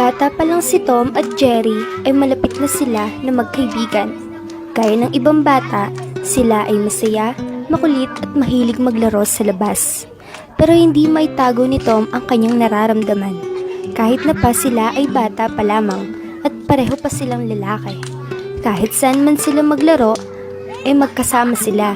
Bata pa lang si Tom at Jerry ay malapit na sila na magkaibigan. Gaya ng ibang bata, sila ay masaya, makulit at mahilig maglaro sa labas. Pero hindi maitago ni Tom ang kanyang nararamdaman. Kahit na pa sila ay bata pa lamang at pareho pa silang lalaki. Kahit saan man sila maglaro, ay magkasama sila.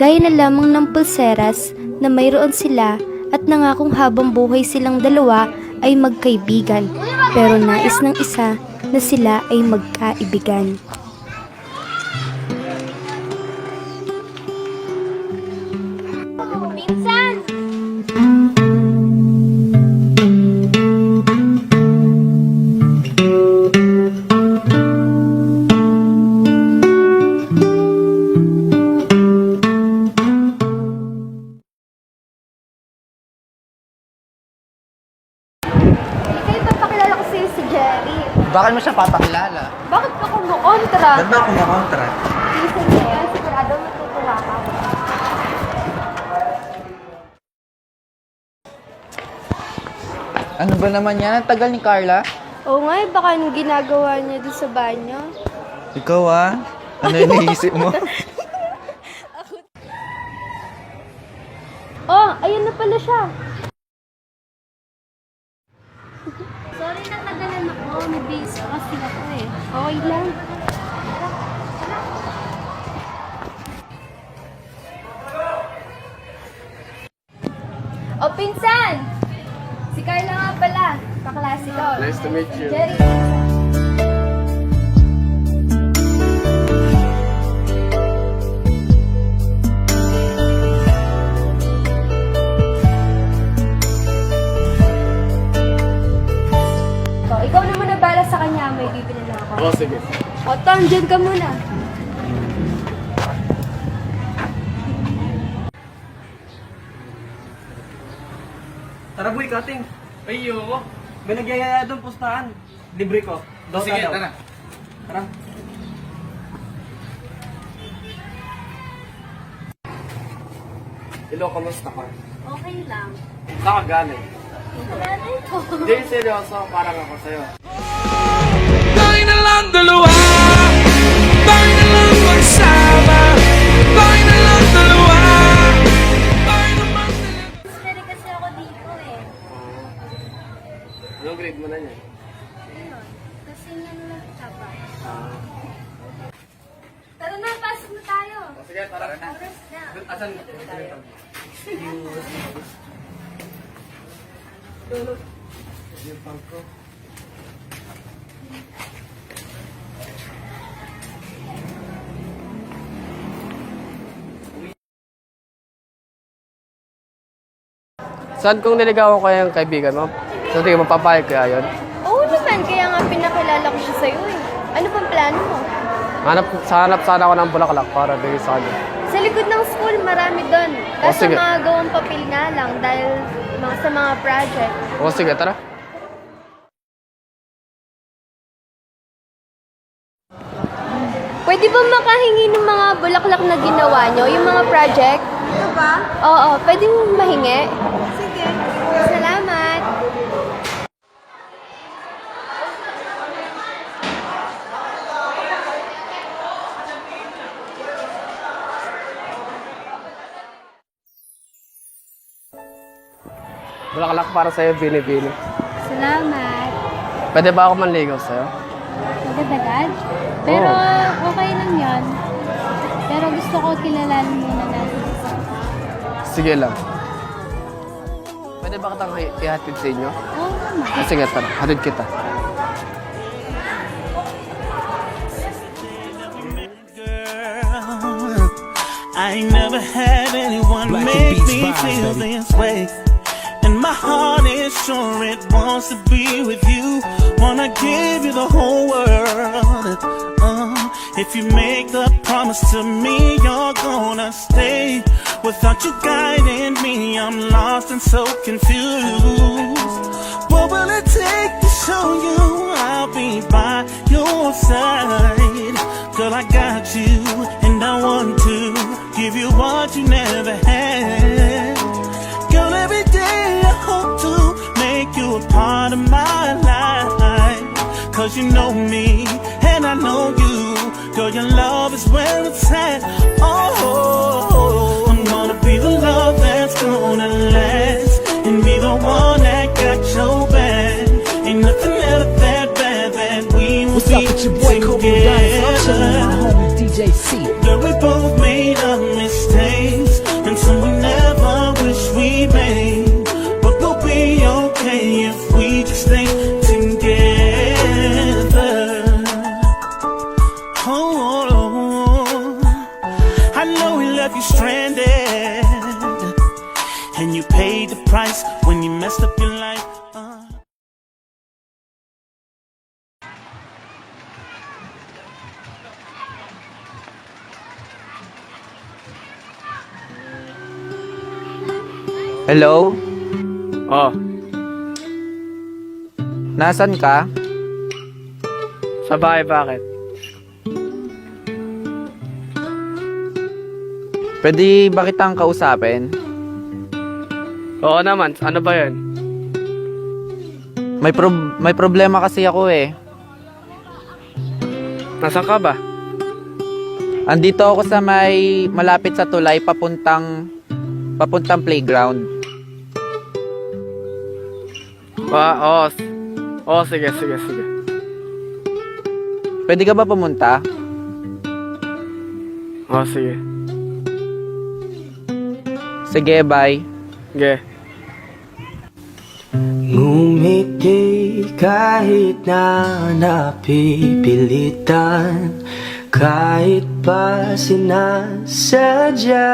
Gaya na lamang ng pulseras na mayroon sila at nangakong habang buhay silang dalawa ay magkaibigan, pero nais ng isa na sila ay magkaibigan. Minsan! Bakit mo siya papakilala? Bakit ka kumukontra? Ba't ba kumukontra? Minsan kaya sigurado matutuwa ka. Ano ba naman yan? Ang tagal ni Carla? Oo nga, baka anong ginagawa niya doon sa banyo? Ikaw ano yung naisip mo? Oh, ayun na pala siya. Sorry na tagalan ako. May base kasi ako eh. Okay lang. O pinsan! Si Carla nga pala. Kaklase ko. Nice to meet you. Jerry. Ikaw na muna bala sa kanya, may bibili na ako. Oo, sige. O Tom, dyan ka muna. Tara boy, cutting. Ay, ayoko. May nagyayaya doon, pustahan. Libre ko. Sige, tara. Tara. Hello, kamusta ka? Okay lang. Saan ka galing? Nanay ko. Hindi, seryoso. Parang ako sa'yo. Tayo na lang dalawa, tayo na lang magsama, tayo na lang dalawa, tayo naman Sorry kasi ako dito eh. Anong grade mo na niya? Ayun. Kasi nanulang ka pa. Tara na, pasok na tayo. Sige, tara na. Oras na. Asan? Yung pang ko. Saan kung niligawan ko yung kaibigan mo? So, tingin mo, papayag kaya yun? Oo naman, kaya nga pinakilala ko siya sa'yo eh. Ano pang plano mo? Hanap sana ako ng bulaklak para bigay sa kanya. Sa likod ng school, marami doon. Kaso sige. mga gawang papel nga lang dahil sa mga project. O sige, tara. Pwede ba makahingi ng mga bulaklak na ginawa nyo? Yung mga project? Ano ba? Oo, pwede mo mahingi? Sige. Salamat! Bulaklak para sa'yo, bini-bini. Salamat! Pwede ba ako manligaw sa'yo? Magdadagad? Pero okay lang yan. Pero gusto ko kilalanin muna natin. Sige lang. Pwede ba kitang ihatid sa inyo? Oo naman. Sige, tara. Hatid kita. I ain't never had anyone make me feel this way. And my heart is sure it wants to be with you. Wanna give you the whole world. If you make the promise to me, you're gonna stay. Without you guiding me, I'm lost and so confused. What will it take to show you I'll be by your side? Girl, I got you, and I want to give you what you never had. Girl, every day I hope to make you a part of my life. Cause you know me and I know you. Girl, your love is where it's at. Oh, I'm gonna be the love that's gonna last, and be the one that got your back. Ain't nothing ever that bad that we will What's up, it's your boy Kobe Dice. I'm chilling with my homie DJ C. Girl, we both made our mistakes, and some we never wish we made. But we'll be okay if we just stay together. Oh, I know he left you stranded, and you paid the price when you messed up your life. Hello? Oh, Nasaan ka? sa bahay bakit? Pwede ba kitang kausapin? Oo naman, ano ba yun? May problema kasi ako eh. Nasaan ka ba? Andito ako sa may malapit sa tulay papuntang playground. Oo, sige. Pwede ka ba pumunta? Oo, sige. Sige, bye. Sige. Ngumiti kahit na napipilitan, kahit pa sinasadya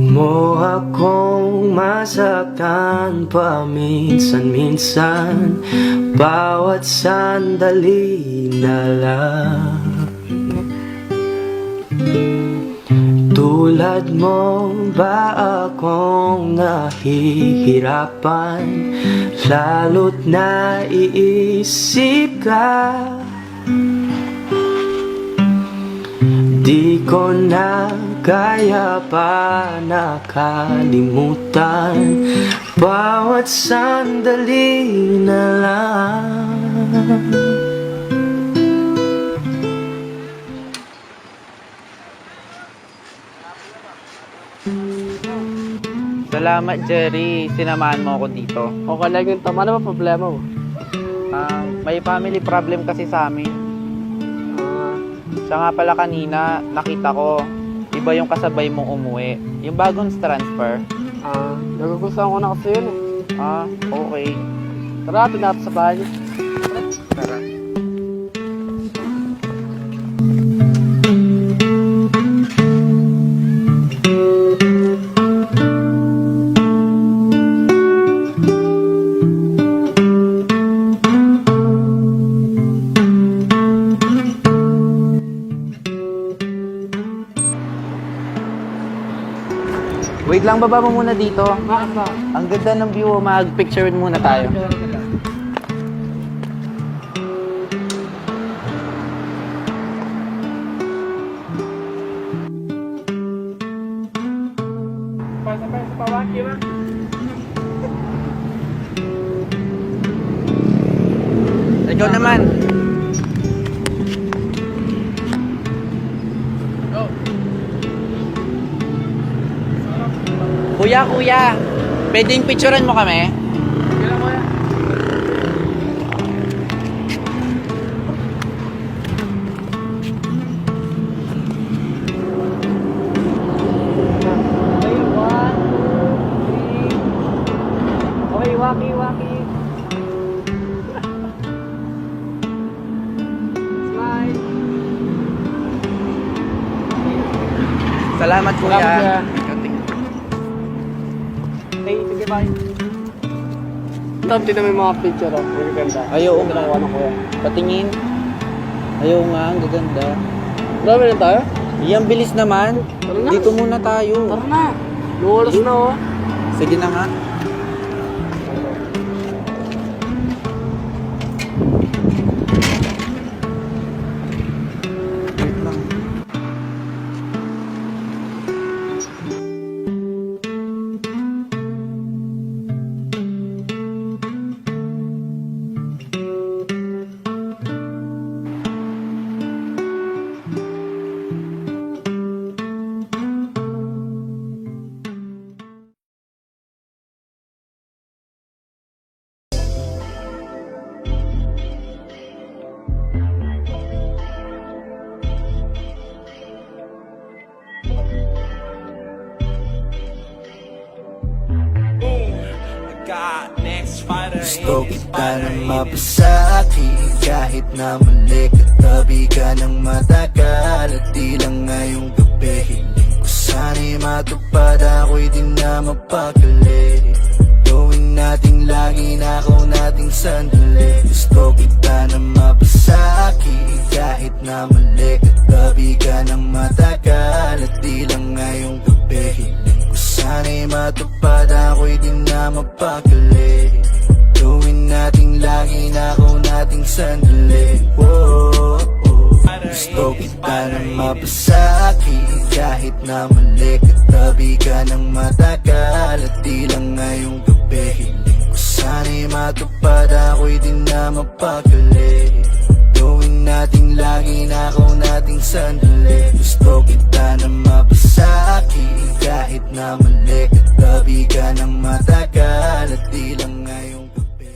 mo akong masaktan paminsan-minsan, bawat sandali na lang. Tulad mo ba akong nahihirapan, lalo't naiisip ka? Di ko na kaya pa nakalimutan, bawat sandali na lang. Salamat, Jerry. Sinamahan mo ako dito. Okay lang yung tama. Ano ba problema mo? May family problem kasi sa amin. Siya nga pala kanina, nakita ko, iba yung kasabay mong umuwi. Yung bagong transfer. Nagugustuhan ko na kasi yun eh. Okay. Tara, natin sa bahay. Tara. Wait lang, baba mo muna dito. Bakit ba? Ang ganda ng view, mag-picture muna tayo. Ikaw naman. Kuya, pwedeng picturean mo kami? Okay, waki. Smile. Salamat, kuya. Salamat, kuya. Sige, bye. Top, tignan mo yung mga picture, oh. Very ganda. Ayaw nga. Ginawa na kuya. Patingin. Ayaw nga, ang gaganda. Marami na tayo? Iyang bilis naman. Tara na. Dito muna tayo. Tara na. Lulas na, oh. Sige na nga. Wait lang. Gusto kita na mapasaki kahit na mali. Katabi ka ng matagal at di lang ngayong gabi. Hiling ko sana'y matupad, ako'y di na mapakali. Gawin nating lagi, nakaw nating sandali. Gusto kita na mapasaki kahit na mali. Katabi ka ng matagal at di lang ngayong gabi. Hiling ko sana'y matupad, ako'y di na mapakali. Gawin nating lagi, nakaw nating sandali. Gusto kita na mapasaki kahit na mali. Katabi ka ng matagal at di lang ngayong gabi. Hiling ko sana'y matupad, ako'y di na mapakali. Gawin nating lagi, nakaw nating sandali. Gusto kita na mapasaki kahit na mali. Katabi ka ng matagal at di lang ngayong gabi.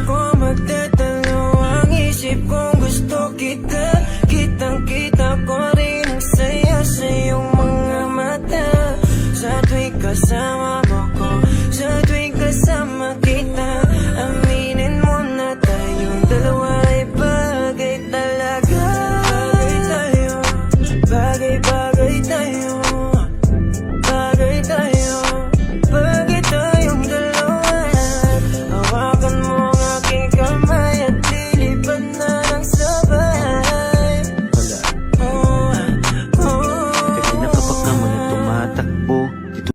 Kung magtatalo ang isip kong gusto kita, kitang-kita ko rin ang saya sa iyong mga mata. Sa tuwing kasama mo ko, sa tuwing kasama kita, aminin mo na tayong dalawa ay bagay talaga. Bagay tayo, bagay tayo, bagay tayo, bagay tayong dalawa. Hawakan mo ang aking kamay at lilipad na ng sabay. Kanina kapag ka mo na tumatakbo dito.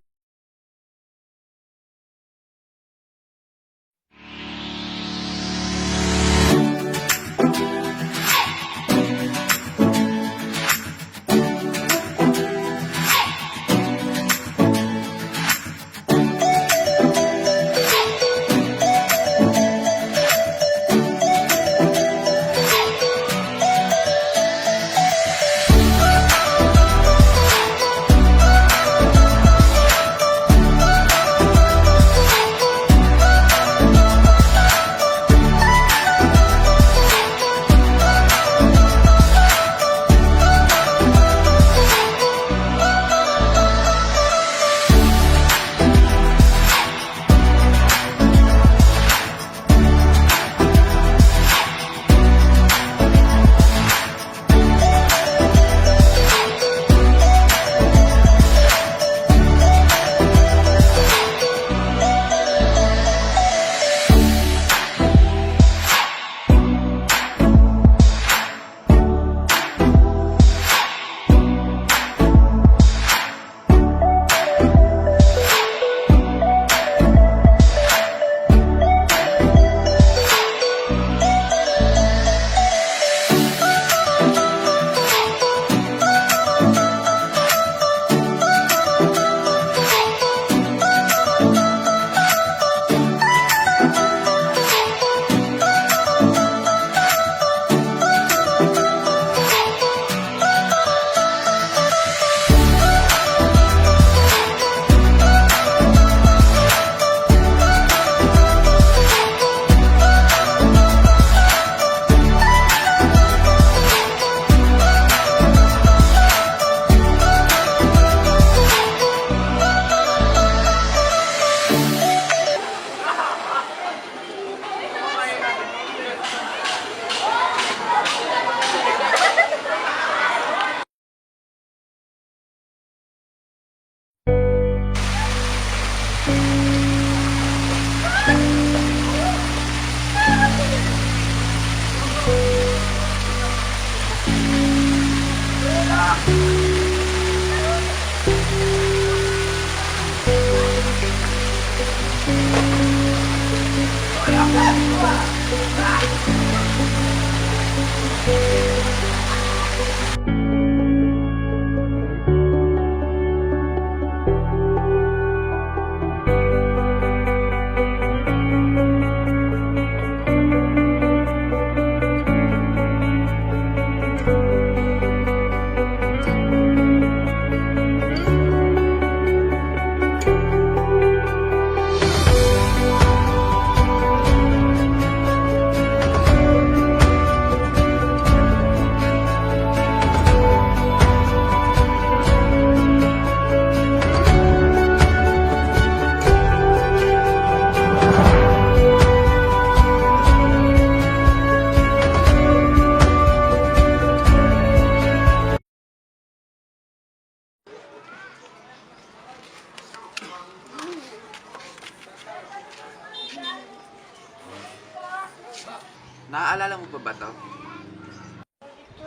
Naaalala mo pa ba to?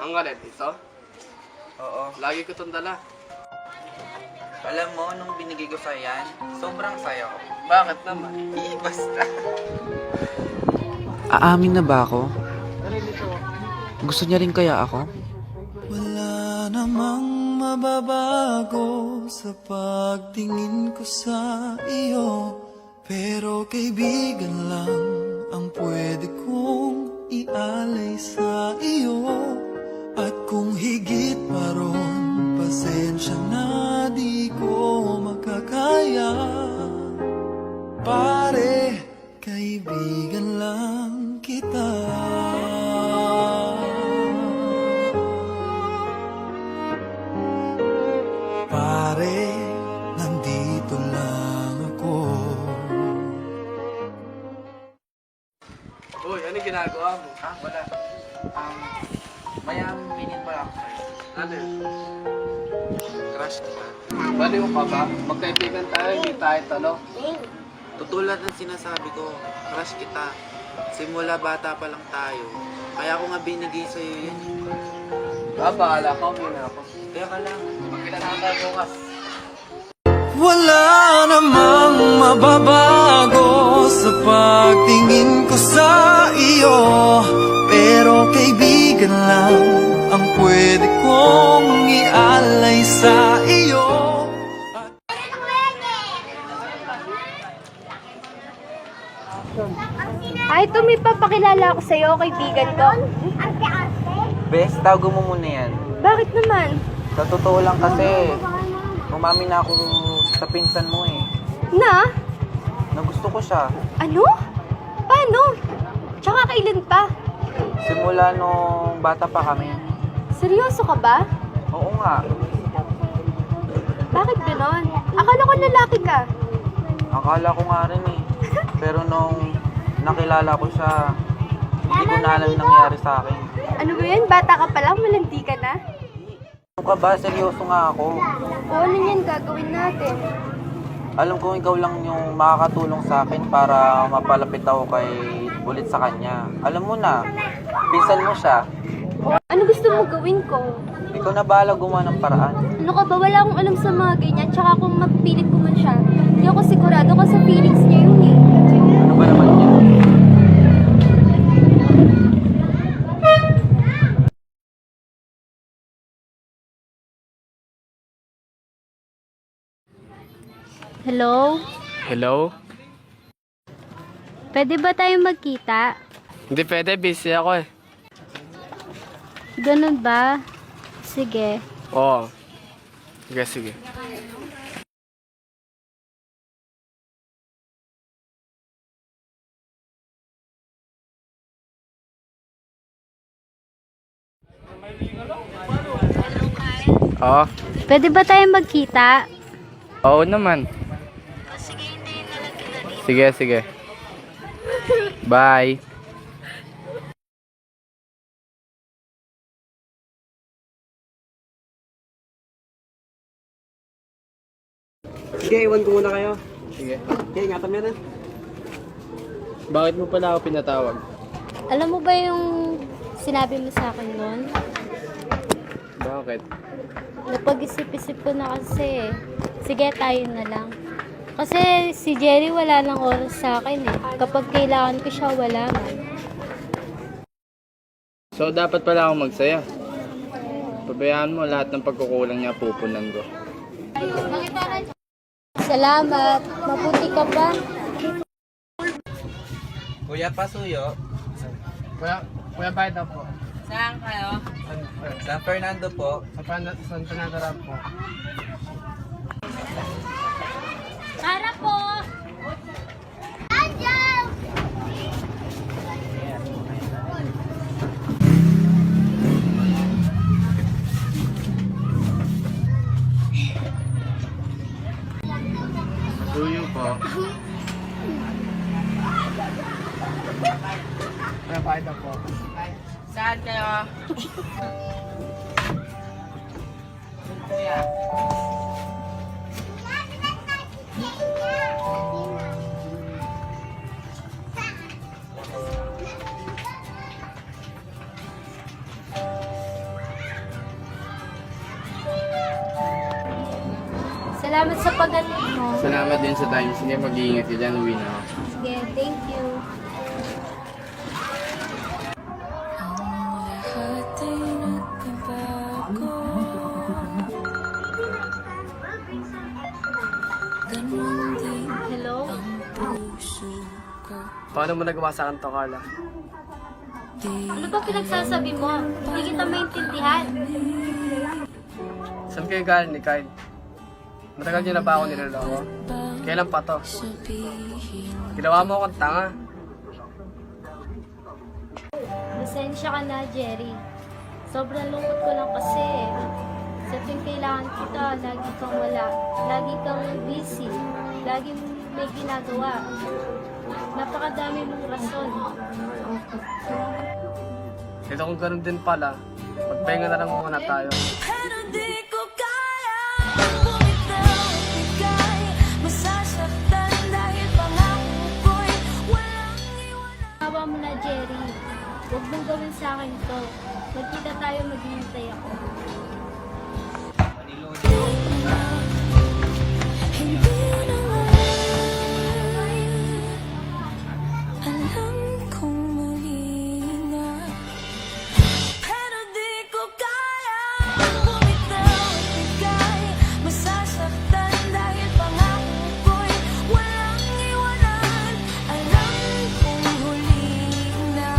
Ang galit, ito? Oo. Lagi ko itong dala. Alam mo, nung binigay ko sa'yo yan, sobrang saya ko. Bakit naman? Basta. Aamin na ba ako? Gusto niya rin kaya ako? Wala namang mababago sa pagtingin ko sa iyo, pero kaibigan lang ang pwede kong ialay sa iyo. At kung higit pa ron, pasensya na di ko makakaya. Pare, kaibigan lang kita. Pare, nandito lang ako. Uy, ano ginagawa mo? Wala. May aminin pala ako sa'yo. Ano yun? Crush kita. Baliw ka ba? Magkaibigan tayo, hindi tayo talo. Tutulad ng sinasabi ko, crush kita. Simula bata pa lang tayo. Kaya ako nga binigay sa'yo yan. Bahala ka, umin ako. Kaya ka lang. Magkilala tayo bukas. Wala namang mababago sa pagtingin ko sa iyo, pero kaibigan lang ang pwede kong ialay sa iyo. Ay, ito may papakilala ako sa'yo, kaibigan ko. Bes, tago mo muna yan. Bakit naman? Sa totoo lang kasi, umamin na ako sa pinsan mo eh. Na? Na gusto ko siya. Ano? Paano? Tsaka kailan pa? Simula nung bata pa kami. Seryoso ka ba? Oo nga. Bakit ganon? Akala ko lalaki ka. Akala ko nga rin eh. Pero nung nakilala ko siya, hindi ko na alam yung nangyari sa akin. Ano ba yan? Bata ka pa lang, malandi ka na? Ano ka ba? Seryoso nga ako. O ano yan gagawin natin? Alam ko ikaw lang yung makakatulong sa akin para mapalapit ako ulit sa kanya. Alam mo na, pinsan mo siya. Ano gusto mo gawin ko? Ikaw na bahala gumawa ng paraan. Ano ka ba? Wala akong alam sa mga ganyan. Tsaka kung mapilit ko man siya, hindi ako sigurado kasi feelings niya yun eh. Ano ba naman yan? Hello? Hello? Pwede ba tayo magkita? Hindi pwede, busy ako eh. Ganun ba? Sige. Oo. Sige, sige. Oo. Pwede ba tayo magkita? Oo naman. Sige, sige. Bye. Sige, iwan ko muna kayo. Sige. Okay, ingatan mo yan. Bakit mo pala ako pinatawag? Alam mo ba yung sinabi mo sa akin noon? Bakit? Napag-isip-isip ko na kasi eh. Sige, tayo na lang. Kasi si Jerry wala nang oras sa akin eh. Kapag kailangan ko siya, wala man. So, dapat pala ako magsaya. Pabayaan mo lahat ng pagkukulang niya pupunan ko. Salamat. Mabuti ka ba? Kuya Pasuyo, Kuya bayad na po. San Fernando po. San Fernando po. Para po! Pasuyo po. Kuya bayad na po. Saan kayo? Kuya. Salamat sa paghatid mo. Salamat din sa time. Sige, mag-iingat ka dyan. Uwi na ako. Sige, thank you. Hello? Paano mo nagawa sa akin to, Carla? Ano ba pinagsasabi mo? Hindi kita maintindihan. Saan kayo galing ni Kyle? Matagal niyo na ba ako niloloko? Kailan pa to? Ginawa mo akong tanga. Pasensya ka na, Jerry. Sobrang lungkot ko lang kasi. Sa tuwing kailangan kita, lagi kang wala. Lagi kang busy. Lagi may ginagawa. Napakadami mong rason. Dito kung ganun din pala, magpahinga na lang muna tayo. Pero di ko kaya bumitaw at bigay. Masasaktan dahil pangako ko'y walang iwanan. Tawa mo na, Jerry. Huwag mong gawin sa akin to. Magkita tayo, maghihintay ako. Hindi na nga alam kong mali na. Pero di ko kaya bumitaw at bigay. Masasaktan dahil pangako ko'y walang iwanan. Alam kong huli na.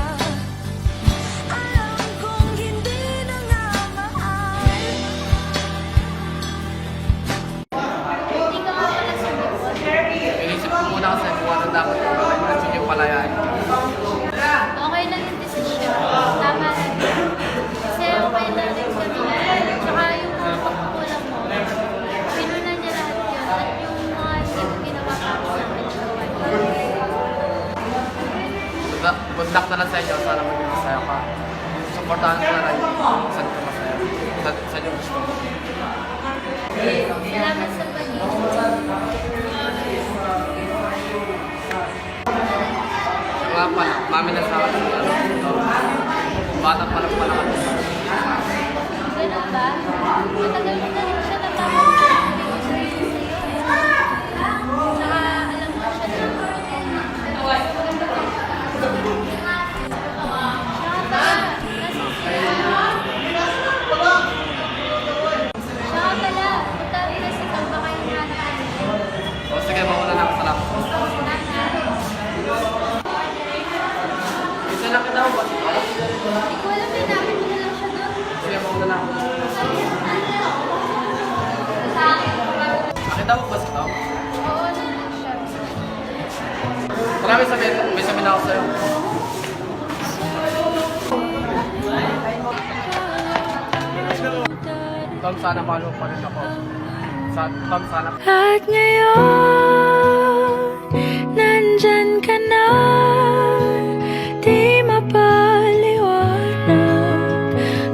Alam kong hindi na nga mahal. Hindi ka nga pala sumagot. Inisip ko muna kasi kung ano dapat ko gawin. Nandiyan yung palayaan. Okay lang yung desisyon. Tama lang. Kasi okay na rin kami. Tsaka yung mga pagkukulang mo, pinunan niya lahat yun. At yung mga hindi mo ginawa pa sa akin, ginawa niya. Good luck na lang sa inyo. Sana maging masaya ka. Supportahan ko na lang. Saan ka masaya? Saan yung gusto mo? Salamat sa Nga pala, mami na sa akin. Bata pa lang pala kami. Ganun ba? Matagal mo na rin siya napapagod. Tsaka alam mo siya na O sige, mauna na ako sa laptop. Isa lang kita ako ba? Hindi ko alam, may namin mo na lang siya doon. Sige, mauna na ako. Nakita mo ba sa tao? Oo, nalang siya. Marami sabihin, may sabihin ako sa'yo. Tom, sana mahal mo pa rin ako. Tom, sana. At ngayon, nandyan ka na. Di mapaliwanag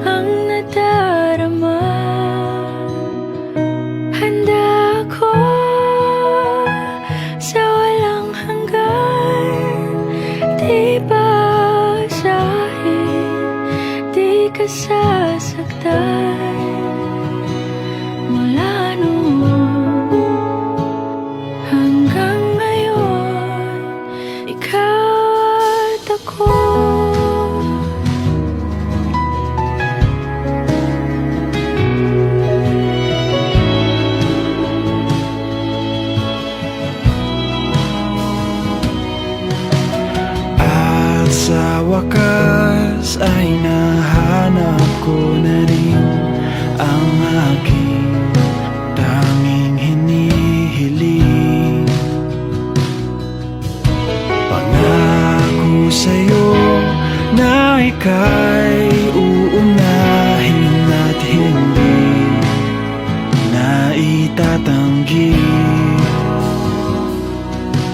ang nadarama. Handa ko sa walang hanggan. Di basahin, di ka sasaktan. Mula noon hanggang ngayon, ikaw at ako. At sa wakas ay nahanap ko na rin ang aking tanging hinihiling. Pangako sa'yo na ika'y uunahin at hindi na itatanggi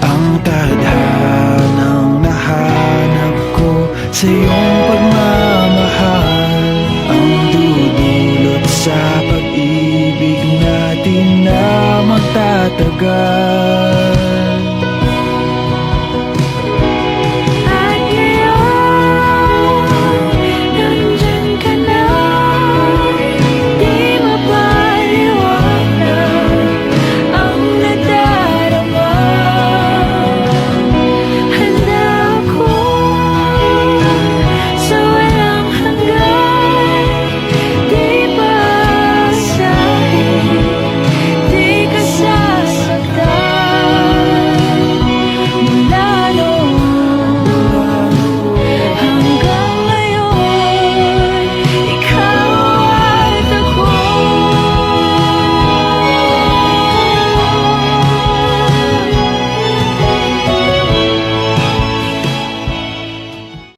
ang tadhanang nahanap ko sa iyong pagmamahal, ang dudulot sa pag-ibig natin na magtatagal.